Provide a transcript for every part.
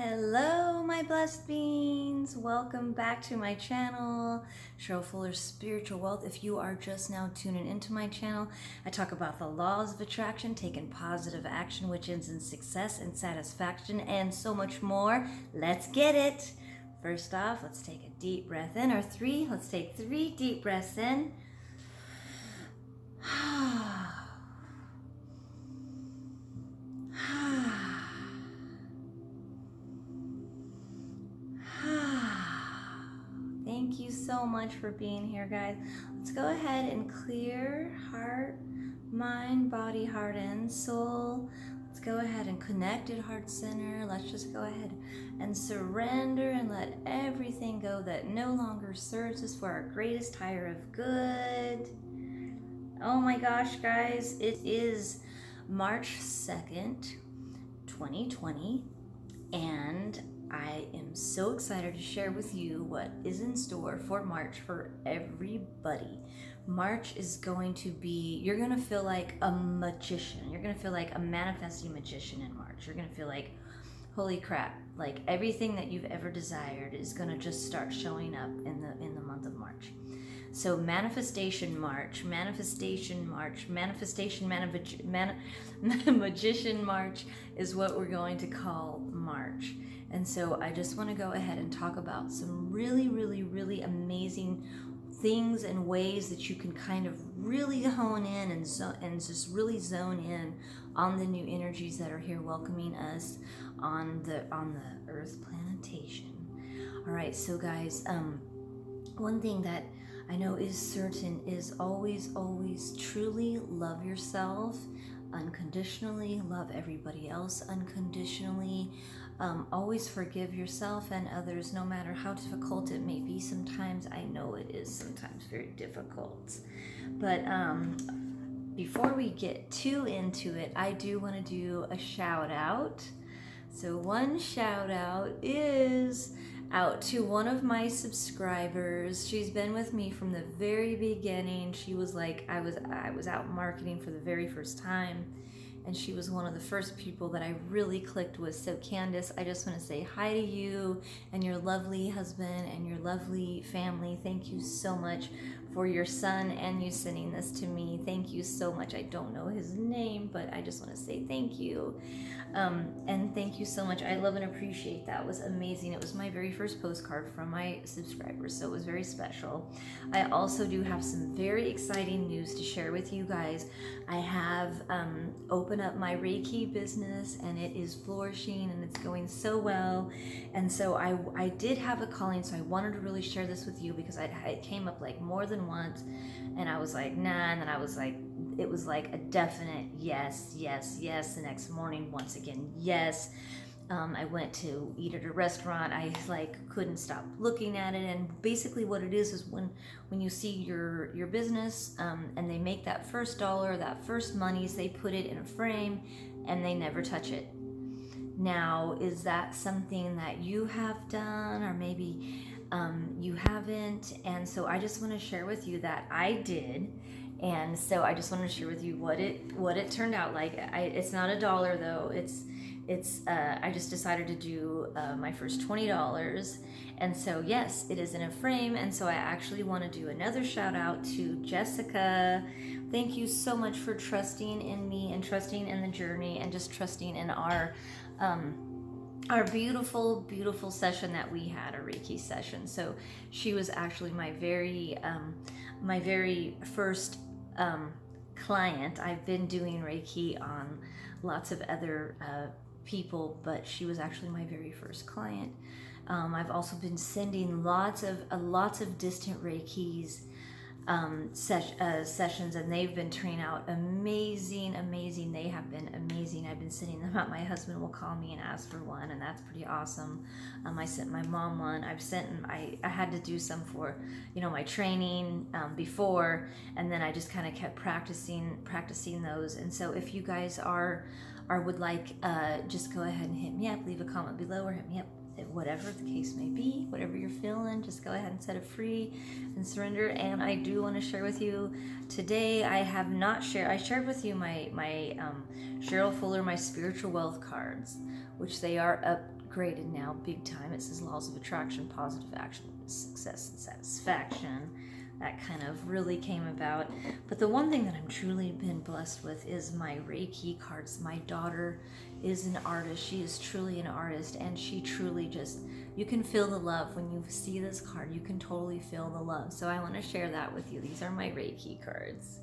Hello, my blessed beings. Welcome back to my channel, Cheryl Fuller's Spiritual Wealth. If you are just now tuning into my channel, I talk about the laws of attraction, taking positive action, which ends in success and satisfaction, and so much more. Let's get it. First off, let's take a deep breath in, let's take 3 deep breaths in. Thank you so much for being here, guys. Let's go ahead and clear heart, mind, body, heart, and soul. Let's go ahead and connect at heart center. Let's just go ahead and surrender and let everything go that no longer serves us for our greatest higher of good. Oh my gosh, guys, it is March 2nd, 2020, and I am so excited to share with you what is in store for March for everybody. March is going to be, you're going to feel like a magician. You're going to feel like a manifesting magician in March. You're going to feel like, holy crap, like everything that you've ever desired is going to just start showing up in the month of March. So Magician March is what we're going to call March. And so I just want to go ahead and talk about some really, really, really amazing things and ways that you can kind of really hone in and just really zone in on the new energies that are here welcoming us on the Earth planetation. All right, so guys, one thing that I know is certain is always truly love yourself unconditionally, love everybody else unconditionally. Always forgive yourself and others, no matter how difficult it may be. Sometimes I know it is sometimes very difficult. But before we get too into it, I do want to do a shout out. So one shout out is out to one of my subscribers. She's been with me from the very beginning. She was like, I was out marketing for the very first time, and she was one of the first people that I really clicked with. So Candace, I just want to say hi to you and your lovely husband and your lovely family. Thank you so much for your son and you sending this to me. Thank you so much. I don't know his name, but I just want to say thank you. And thank you so much. I love and appreciate that. It was amazing. It was my very first postcard from my subscribers, so it was very special. I also do have some very exciting news to share with you guys. I have opened up my Reiki business, and it is flourishing and it's going so well. And so I did have a calling, so I wanted to really share this with you because it came up like more than once, and I was like, nah, and then I was like, it was like a definite yes. The next morning, once again, yes. I went to eat at a restaurant. I like couldn't stop looking at it. And basically what it is when you see your business and they make that first dollar, that first monies, they put it in a frame and they never touch it. Now, is that something that you have done, or maybe you haven't? And so I just want to share with you that I did. And so I just wanted to share with you what it turned out like. It's not $1 though. I just decided to do my first $20, and so yes, it is in a frame. And so I actually want to do another shout out to Jessica. Thank you so much for trusting in me and trusting in the journey and just trusting in our beautiful session that we had, a Reiki session. So she was actually my very first client. I've been doing Reiki on lots of other people, but she was actually my very first client. I've also been sending lots of distant Reikis sessions, and they've been turning out amazing. They have been amazing. I've been sending them out. My husband will call me and ask for one, and that's pretty awesome. I sent my mom one. I had to do some for my training before, and then I just kind of kept practicing those. And so if you guys would like, just go ahead and hit me up, leave a comment below, or hit me up whatever the case may be, whatever you're feeling, just go ahead and set it free and surrender. And I do want to share with you today, I have not shared, I shared with you my Cheryl Fuller, my spiritual wealth cards, which they are upgraded now big time. It says laws of attraction, positive action, success and satisfaction. That kind of really came about. But the one thing that I'm truly been blessed with is my Reiki cards. My daughter is an artist. She is truly an artist, and she truly just, you can feel the love when you see this card. You can totally feel the love. So I want to share that with you. These are my Reiki cards.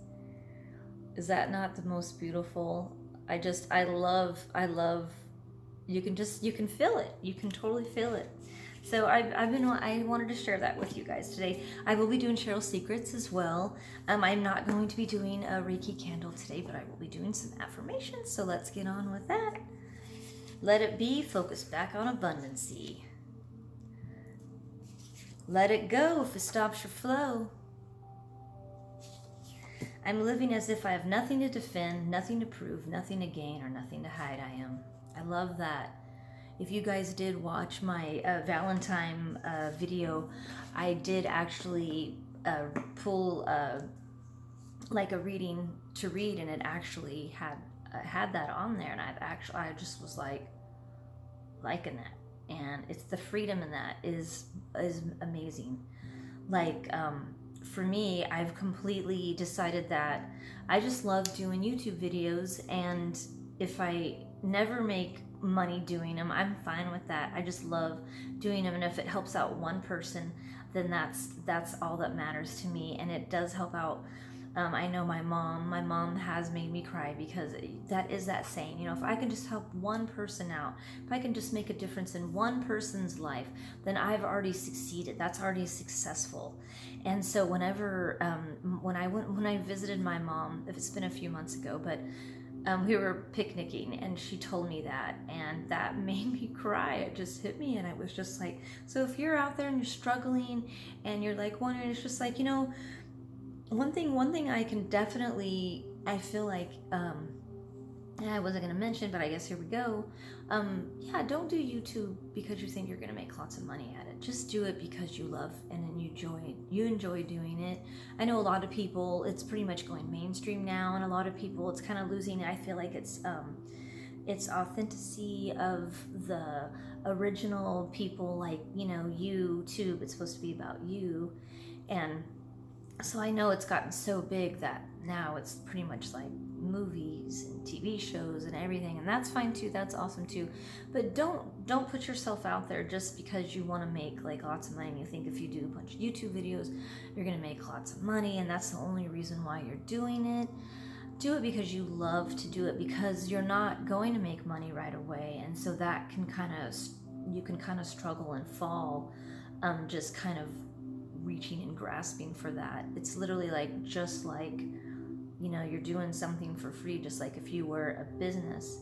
Is that not the most beautiful? I love, you can feel it. You can totally feel it. So I wanted to share that with you guys today. I will be doing Cheryl's Secrets as well. I'm not going to be doing a Reiki candle today, but I will be doing some affirmations. So let's get on with that. Let it be. Focus back on abundancy. Let it go if it stops your flow. I'm living as if I have nothing to defend, nothing to prove, nothing to gain, or nothing to hide. I love that. If you guys did watch my Valentine video, I did actually pull like a reading to read, and it actually had that on there, and I just was like liking that, and it's the freedom in that is amazing. Like for me, I've completely decided that I just love doing YouTube videos, and if I never make money doing them, I'm fine with that. I just love doing them, and if it helps out one person, then that's all that matters to me. And it does help out. I know my mom has made me cry, because that is that saying, if I can just help one person out, if I can just make a difference in one person's life, then I've already succeeded. That's already successful. And so whenever when I visited my mom, if it's been a few months ago, but we were picnicking, and she told me that, and that made me cry. It just hit me, and it was just like, so if you're out there and you're struggling and you're like wondering, it's just like, one thing I can definitely, I feel like, I wasn't going to mention, but I guess here we go. Yeah, don't do YouTube because you think you're going to make lots of money at it. Just do it because you love and then you enjoy doing it. I know a lot of people, it's pretty much going mainstream now, and a lot of people, it's kind of losing, I feel like it's authenticity of the original people, like, YouTube, it's supposed to be about you. And so I know it's gotten so big that now it's pretty much like movies and TV shows and everything, and that's fine too. That's awesome too. But don't put yourself out there just because you want to make like lots of money. And you think if you do a bunch of YouTube videos, you're gonna make lots of money, and that's the only reason why you're doing it. Do it because you love to do it, because you're not going to make money right away, and so that can you can kind of struggle and fall, just kind of reaching and grasping for that. It's literally like, just like, you're doing something for free, just like if you were a business.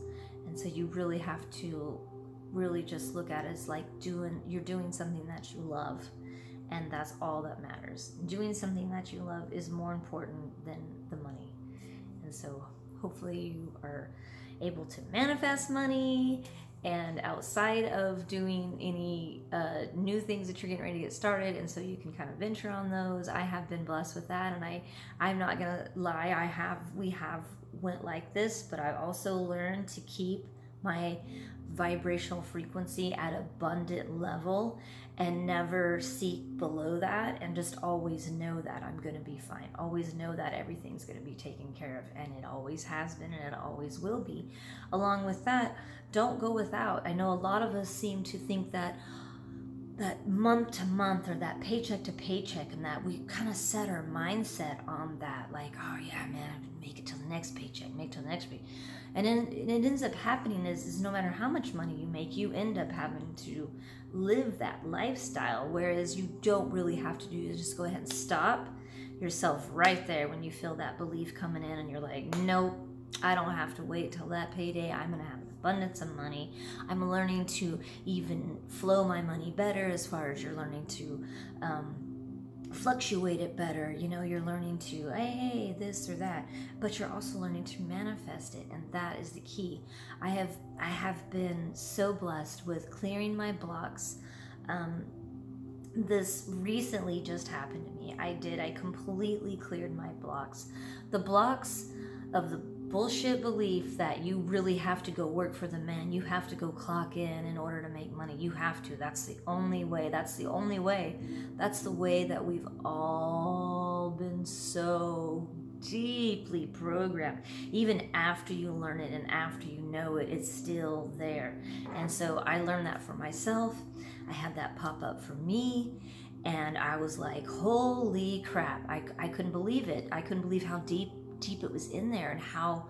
And so you really have to really just look at it as like you're doing something that you love, and that's all that matters. Doing something that you love is more important than the money. And so hopefully you are able to manifest money, and outside of doing any new things that you're getting ready to get started, and so you can kind of venture on those. I have been blessed with that, and I'm not gonna lie, we have went like this, but I've also learned to keep my vibrational frequency at abundant level and never seek below that, and just always know that I'm going to be fine. Always know that everything's going to be taken care of, and it always has been, and it always will be. Along with that, don't go without. I know a lot of us seem to think that month to month, or that paycheck to paycheck, and that we kind of set our mindset on that, like, oh yeah, man, make it till the next paycheck, make it till the next paycheck. And then it ends up happening is no matter how much money you make, you end up having to live that lifestyle, whereas you don't really have to do. You just go ahead and stop yourself right there when you feel that belief coming in, and you're like, nope, I don't have to wait till that payday. I'm going to have an abundance of money. I'm learning to even flow my money better, as far as you're learning to fluctuate it better. You know, you're learning to, hey, this or that, but you're also learning to manifest it, and that is the key. I have been so blessed with clearing my blocks. This recently just happened to me. I completely cleared my blocks. The blocks of the bullshit belief that you really have to go work for the man. You have to go clock in order to make money. You have to. That's the only way. That's the only way. That's the way that we've all been so deeply programmed. Even after you learn it and after you know it, it's still there. And so I learned that for myself. I had that pop up for me, and I was like, holy crap. I couldn't believe it. I couldn't believe how deep it was in there, and how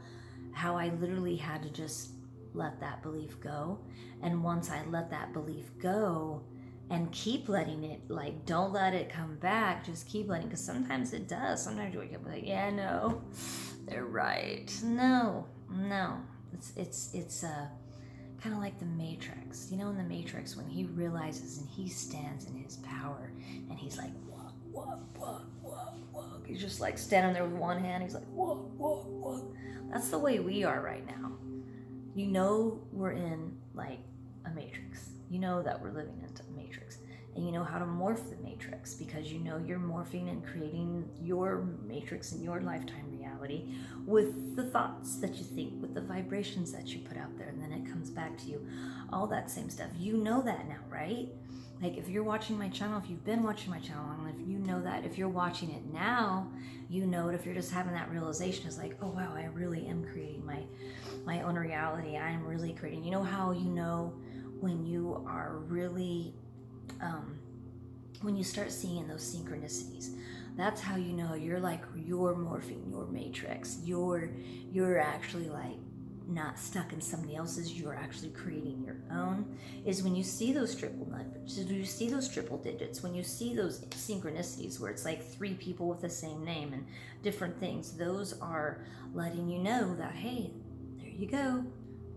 I literally had to just let that belief go. And once I let that belief go and keep letting it, like, don't let it come back, just keep letting, because sometimes it does. Sometimes you wake up like, yeah, no, they're right. No, it's kind of like the Matrix. You know, in the Matrix, when he realizes and he stands in his power and he's like, what. He's just like standing there with one hand. He's like, what. That's the way we are right now. You know, we're in like a matrix. You know that we're living in a matrix. And you know how to morph the matrix, because you know you're morphing and creating your matrix in your lifetime reality with the thoughts that you think, with the vibrations that you put out there, and then it comes back to you. All that same stuff. You know that now, right? Like, if you're watching my channel, if you've been watching my channel long enough, you know that. If you're watching it now, you know it. If you're just having that realization, it's like, oh wow, I really am creating my own reality. I am really creating. You know how you know when you are really, when you start seeing those synchronicities, that's how you know you're morphing your matrix. You're actually like not stuck in somebody else's, you're actually creating your own, is when you see those triple numbers, when you see those triple digits, when you see those synchronicities where it's like 3 people with the same name and different things. Those are letting you know that, hey, there you go,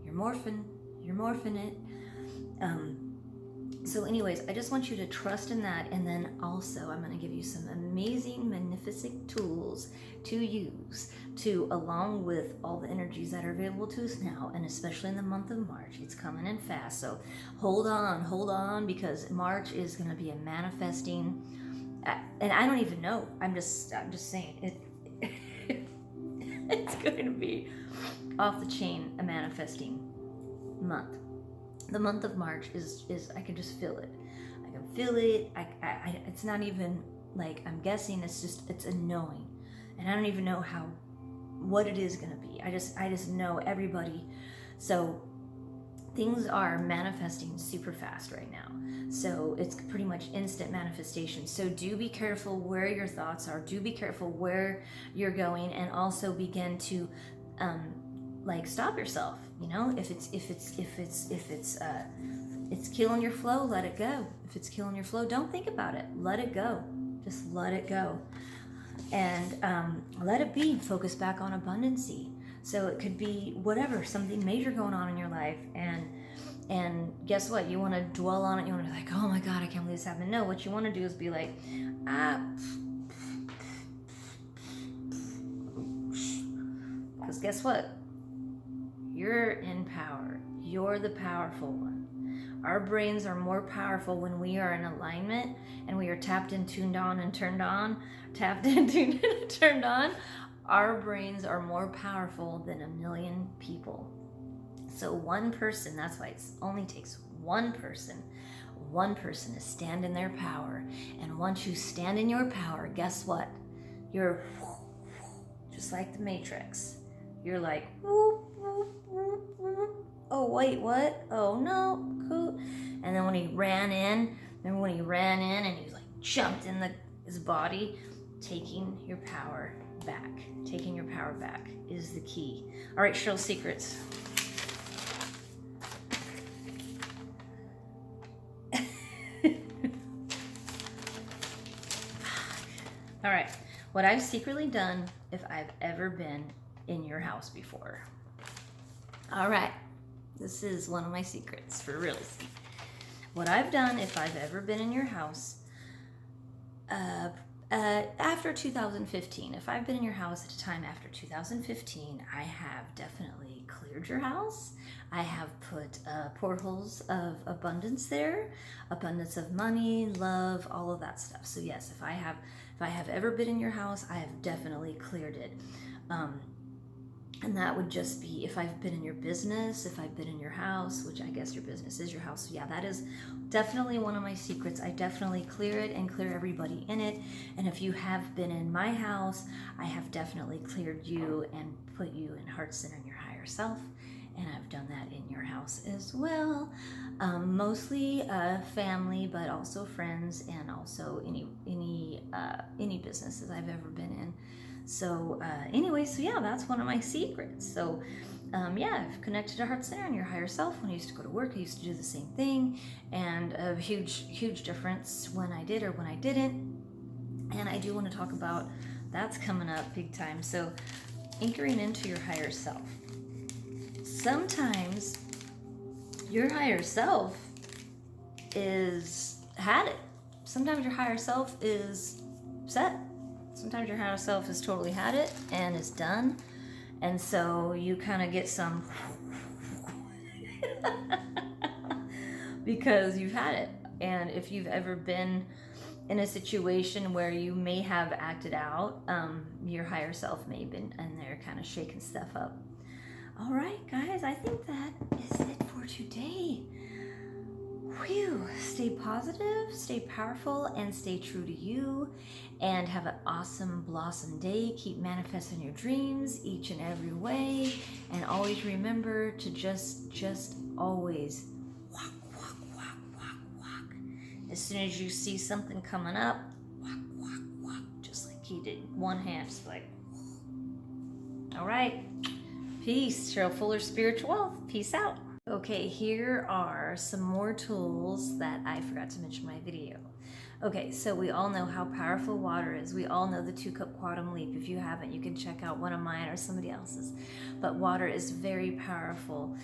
you're morphing it. So anyways, I just want you to trust in that, and then also I'm going to give you some amazing, magnificent tools to use to, along with all the energies that are available to us now, and especially in the month of March. It's coming in fast, so hold on, because March is going to be a manifesting, and I don't even know. I'm just saying it. It's going to be off the chain, a manifesting month. The month of March is I can just feel it. I can feel it. It's not even like I'm guessing. It's a knowing, and I don't even know what it is gonna be. I just know everybody. So things are manifesting super fast right now. So it's pretty much instant manifestation. So do be careful where your thoughts are. Do be careful where you're going, and also begin to like stop yourself. You know, if it's killing your flow, let it go. If it's killing your flow, don't think about it. Let it go. Just let it go, and let it be. Focus back on abundancy. So it could be whatever, something major going on in your life, and guess what? You want to dwell on it. You want to be like, oh my God, I can't believe this happened. No, what you want to do is be like, because guess what? You're in power. You're the powerful one. Our brains are more powerful when we are in alignment and we are tapped in, tuned on, and turned on. Tapped in, tuned in, and turned on. Our brains are more powerful than 1 million people. So one person, that's why it only takes one person to stand in their power. And once you stand in your power, guess what? You're just like the Matrix. You're like, whoop, whoop, whoop, whoop. Oh, wait, what? Oh, no, cool. And then when he ran in, remember when he ran in and he like jumped in his body? Taking your power back. Taking your power back is the key. All right, Cheryl Secrets. All right, what I've secretly done if I've ever been in your house before. All right, this is one of my secrets for real. What I've done if I've ever been in your house, After 2015, if I've been in your house at a time after 2015, I have definitely cleared your house. I have put portals of abundance there, abundance of money, love, all of that stuff. So yes, if I have ever been in your house, I have definitely cleared it. Um, and that would just be if I've been in your business, if I've been in your house, which I guess your business is your house. So yeah, that is definitely one of my secrets. I definitely clear it and clear everybody in it. And if you have been in my house, I have definitely cleared you and put you in heart center in your higher self. And I've done that in your house as well. Mostly family, but also friends, and also any businesses I've ever been in. So anyway, so yeah, that's one of my secrets. So yeah, I've connected to heart center and your higher self. When I used to go to work, I used to do the same thing, and a huge difference when I did or when I didn't. And I do want to talk about that's coming up big time. So anchoring into your higher self. Sometimes your higher self is had it. Sometimes your higher self is set. Sometimes your higher self has totally had it and is done. And so you kind of get some because you've had it. And if you've ever been in a situation where you may have acted out, your higher self may have been in there kind of shaking stuff up. All right, guys, I think that is it for today. Whew. Stay positive, stay powerful, and stay true to you. And have an awesome blossom day. Keep manifesting your dreams each and every way. And always remember to just always walk, walk, walk, walk, walk. As soon as you see something coming up, walk, walk, walk. Just like he did. One hand, just like. All right. Peace. Cheryl Fuller, Spiritual Wealth. Peace out. Okay, here are some more tools that I forgot to mention in my video. Okay, so we all know how powerful water is. We all know the 2-cup quantum leap. If you haven't, you can check out one of mine or somebody else's. But water is very powerful.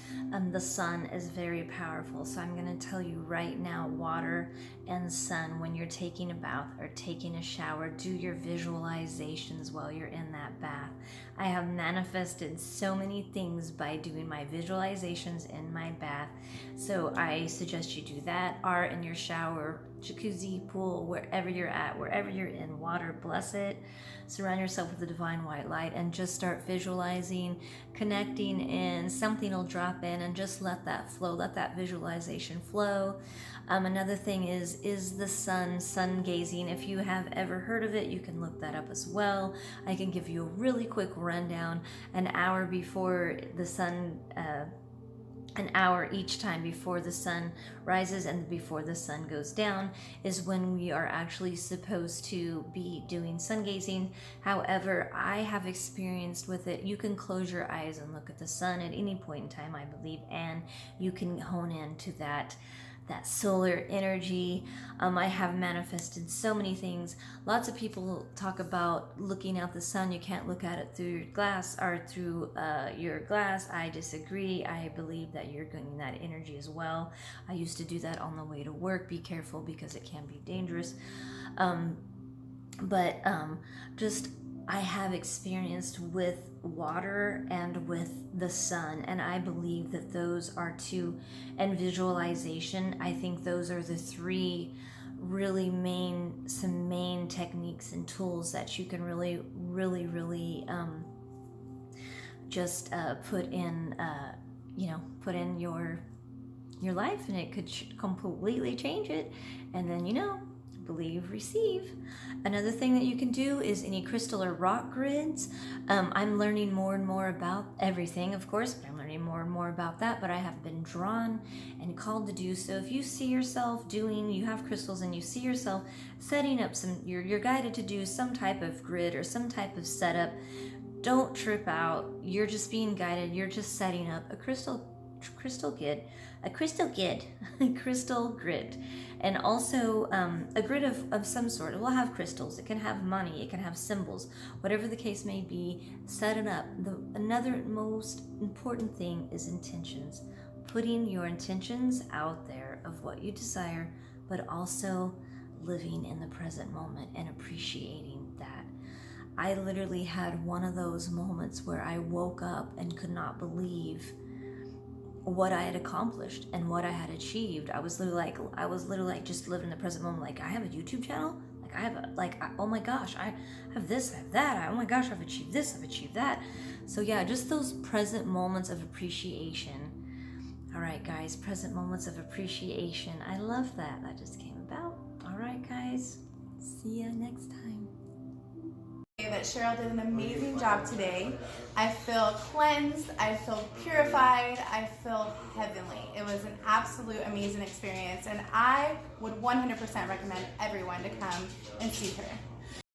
The sun is very powerful. So I'm going to tell you right now, water and sun, when you're taking a bath or taking a shower, do your visualizations while you're in that bath. I have manifested so many things by doing my visualizations in my bath. So I suggest you do that. Or in your shower, jacuzzi, pool, wherever you're at, wherever you're in water, bless it. Surround yourself with the divine white light and just start visualizing, connecting in. Something will drop in and just let that flow, let that visualization flow. Another thing is the sun gazing. If you have ever heard of it, you can look that up as well. I can give you a really quick rundown. An hour before the sun, an hour each time before the sun rises and before the sun goes down is when we are actually supposed to be doing sun gazing. However, I have experienced with it, you can close your eyes and look at the sun at any point in time, I believe, and you can hone in to that solar energy. I have manifested so many things. Lots of people talk about looking out the sun. You can't look at it through your glass or through your glass. I disagree. I believe that you're getting that energy as well. I used to do that on the way to work. Be careful because it can be dangerous. But I have experienced with water and with the sun, and I believe that those are two, and visualization, I think those are the three really main techniques and tools that you can really just put in your life, and it could completely change it. And then believe, receive. Another thing that you can do is any crystal or rock grids. I'm learning more and more about everything, of course, but I'm learning more and more about that, but I have been drawn and called to do so. If you see yourself you have crystals and you see yourself setting up you're guided to do some type of grid or some type of setup, don't trip out. You're just being guided. You're just setting up a crystal grid, and also a grid of some sort. It will have crystals, it can have money, it can have symbols, whatever the case may be. Set it up. Another most important thing is intentions. Putting your intentions out there of what you desire, but also living in the present moment and appreciating that. I literally had one of those moments where I woke up and could not believe what I had accomplished and what I had achieved. I was literally like just living in the present moment. Like, I have a YouTube channel. Like, oh my gosh, I have this, I have that. Oh my gosh, I've achieved this, I've achieved that. So yeah, just those present moments of appreciation. All right, guys, present moments of appreciation. I love that. That just came about. All right, guys, see ya next time. That Cheryl did an amazing job today. I feel cleansed, I feel purified, I feel heavenly. It was an absolute amazing experience, and I would 100% recommend everyone to come and see her.